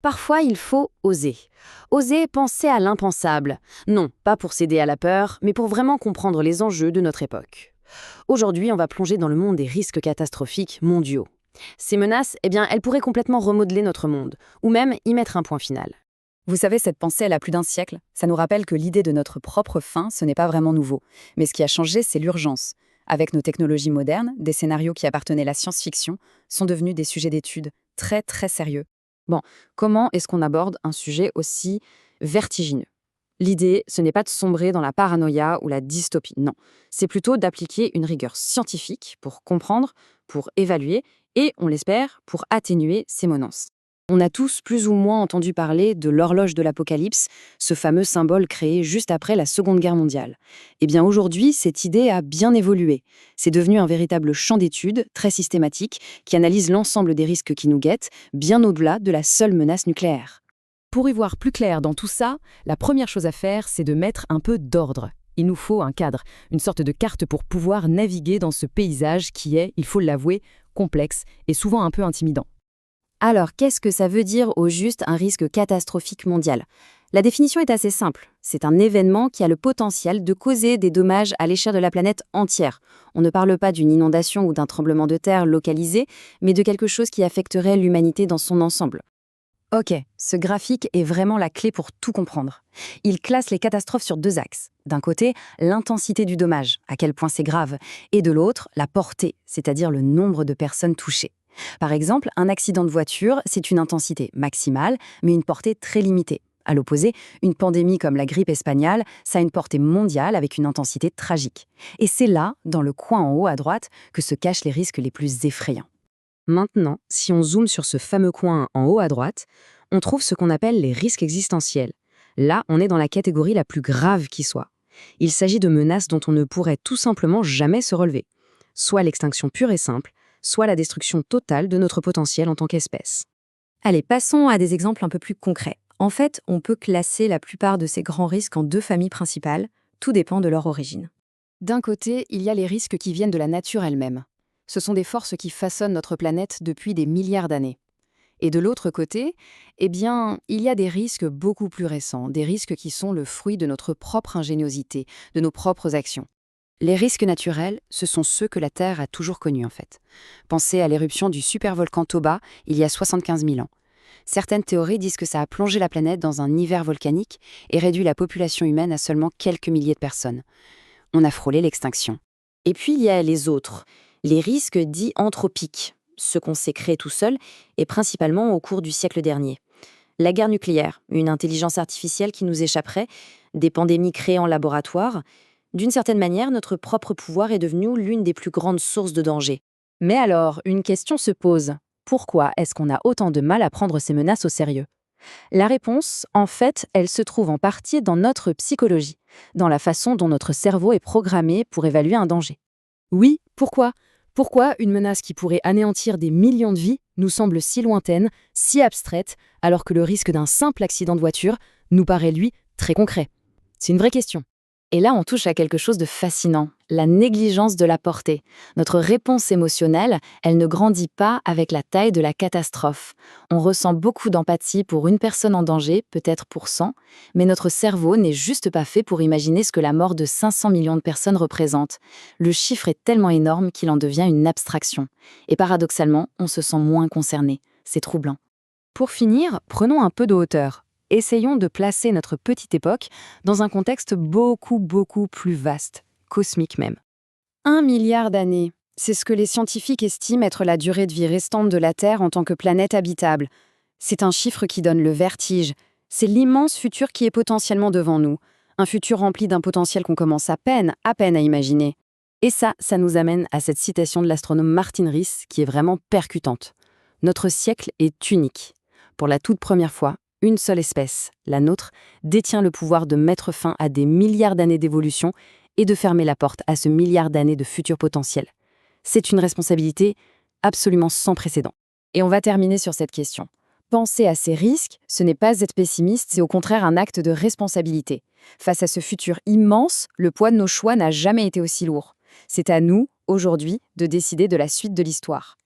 Parfois, il faut oser. Oser penser à l'impensable. Non, pas pour céder à la peur, mais pour vraiment comprendre les enjeux de notre époque. Aujourd'hui, on va plonger dans le monde des risques catastrophiques mondiaux. Ces menaces, elles pourraient complètement remodeler notre monde, ou même y mettre un point final. Vous savez, cette pensée, elle a plus d'un siècle. Ça nous rappelle que l'idée de notre propre fin, ce n'est pas vraiment nouveau. Mais ce qui a changé, c'est l'urgence. Avec nos technologies modernes, des scénarios qui appartenaient à la science-fiction sont devenus des sujets d'étude très très sérieux. Bon, comment est-ce qu'on aborde un sujet aussi vertigineux? L'idée, ce n'est pas de sombrer dans la paranoïa ou la dystopie, non. C'est plutôt d'appliquer une rigueur scientifique pour comprendre, pour évaluer et, on l'espère, pour atténuer ces menaces. On a tous plus ou moins entendu parler de l'horloge de l'Apocalypse, ce fameux symbole créé juste après la Seconde Guerre mondiale. Eh bien aujourd'hui, cette idée a bien évolué. C'est devenu un véritable champ d'études, très systématique, qui analyse l'ensemble des risques qui nous guettent, bien au-delà de la seule menace nucléaire. Pour y voir plus clair dans tout ça, la première chose à faire, c'est de mettre un peu d'ordre. Il nous faut un cadre, une sorte de carte pour pouvoir naviguer dans ce paysage qui est, il faut l'avouer, complexe et souvent un peu intimidant. Alors, qu'est-ce que ça veut dire au juste un risque catastrophique mondial? La définition est assez simple. C'est un événement qui a le potentiel de causer des dommages à l'échelle de la planète entière. On ne parle pas d'une inondation ou d'un tremblement de terre localisé, mais de quelque chose qui affecterait l'humanité dans son ensemble. Ok, ce graphique est vraiment la clé pour tout comprendre. Il classe les catastrophes sur deux axes. D'un côté, l'intensité du dommage, à quel point c'est grave, et de l'autre, la portée, c'est-à-dire le nombre de personnes touchées. Par exemple, un accident de voiture, c'est une intensité maximale, mais une portée très limitée. À l'opposé, une pandémie comme la grippe espagnole, ça a une portée mondiale avec une intensité tragique. Et c'est là, dans le coin en haut à droite, que se cachent les risques les plus effrayants. Maintenant, si on zoome sur ce fameux coin en haut à droite, on trouve ce qu'on appelle les risques existentiels. Là, on est dans la catégorie la plus grave qui soit. Il s'agit de menaces dont on ne pourrait tout simplement jamais se relever. Soit l'extinction pure et simple, soit la destruction totale de notre potentiel en tant qu'espèce. Allez, passons à des exemples un peu plus concrets. En fait, on peut classer la plupart de ces grands risques en deux familles principales. Tout dépend de leur origine. D'un côté, il y a les risques qui viennent de la nature elle-même. Ce sont des forces qui façonnent notre planète depuis des milliards d'années. Et de l'autre côté, il y a des risques beaucoup plus récents, des risques qui sont le fruit de notre propre ingéniosité, de nos propres actions. Les risques naturels, ce sont ceux que la Terre a toujours connus en fait. Pensez à l'éruption du supervolcan Toba il y a 75 000 ans. Certaines théories disent que ça a plongé la planète dans un hiver volcanique et réduit la population humaine à seulement quelques milliers de personnes. On a frôlé l'extinction. Et puis il y a les autres, les risques dits anthropiques, ceux qu'on s'est créés tout seul et principalement au cours du siècle dernier. La guerre nucléaire, une intelligence artificielle qui nous échapperait, des pandémies créées en laboratoire. D'une certaine manière, notre propre pouvoir est devenu l'une des plus grandes sources de danger. Mais alors, une question se pose. Pourquoi est-ce qu'on a autant de mal à prendre ces menaces au sérieux? La réponse, en fait, elle se trouve en partie dans notre psychologie, dans la façon dont notre cerveau est programmé pour évaluer un danger. Oui, pourquoi? Pourquoi une menace qui pourrait anéantir des millions de vies nous semble si lointaine, si abstraite, alors que le risque d'un simple accident de voiture nous paraît, lui, très concret? C'est une vraie question. Et là, on touche à quelque chose de fascinant, la négligence de la portée. Notre réponse émotionnelle, elle ne grandit pas avec la taille de la catastrophe. On ressent beaucoup d'empathie pour une personne en danger, peut-être pour 100, mais notre cerveau n'est juste pas fait pour imaginer ce que la mort de 500 millions de personnes représente. Le chiffre est tellement énorme qu'il en devient une abstraction. Et paradoxalement, on se sent moins concerné. C'est troublant. Pour finir, prenons un peu de hauteur. Essayons de placer notre petite époque dans un contexte beaucoup plus vaste, cosmique même. 1 milliard d'années, c'est ce que les scientifiques estiment être la durée de vie restante de la Terre en tant que planète habitable. C'est un chiffre qui donne le vertige. C'est l'immense futur qui est potentiellement devant nous. Un futur rempli d'un potentiel qu'on commence à peine à imaginer. Et ça nous amène à cette citation de l'astronome Martin Rees qui est vraiment percutante. Notre siècle est unique. Pour la toute première fois, une seule espèce, la nôtre, détient le pouvoir de mettre fin à des milliards d'années d'évolution et de fermer la porte à ce milliard d'années de futur potentiel. C'est une responsabilité absolument sans précédent. Et on va terminer sur cette question. Penser à ces risques, ce n'est pas être pessimiste, c'est au contraire un acte de responsabilité. Face à ce futur immense, le poids de nos choix n'a jamais été aussi lourd. C'est à nous, aujourd'hui, de décider de la suite de l'histoire.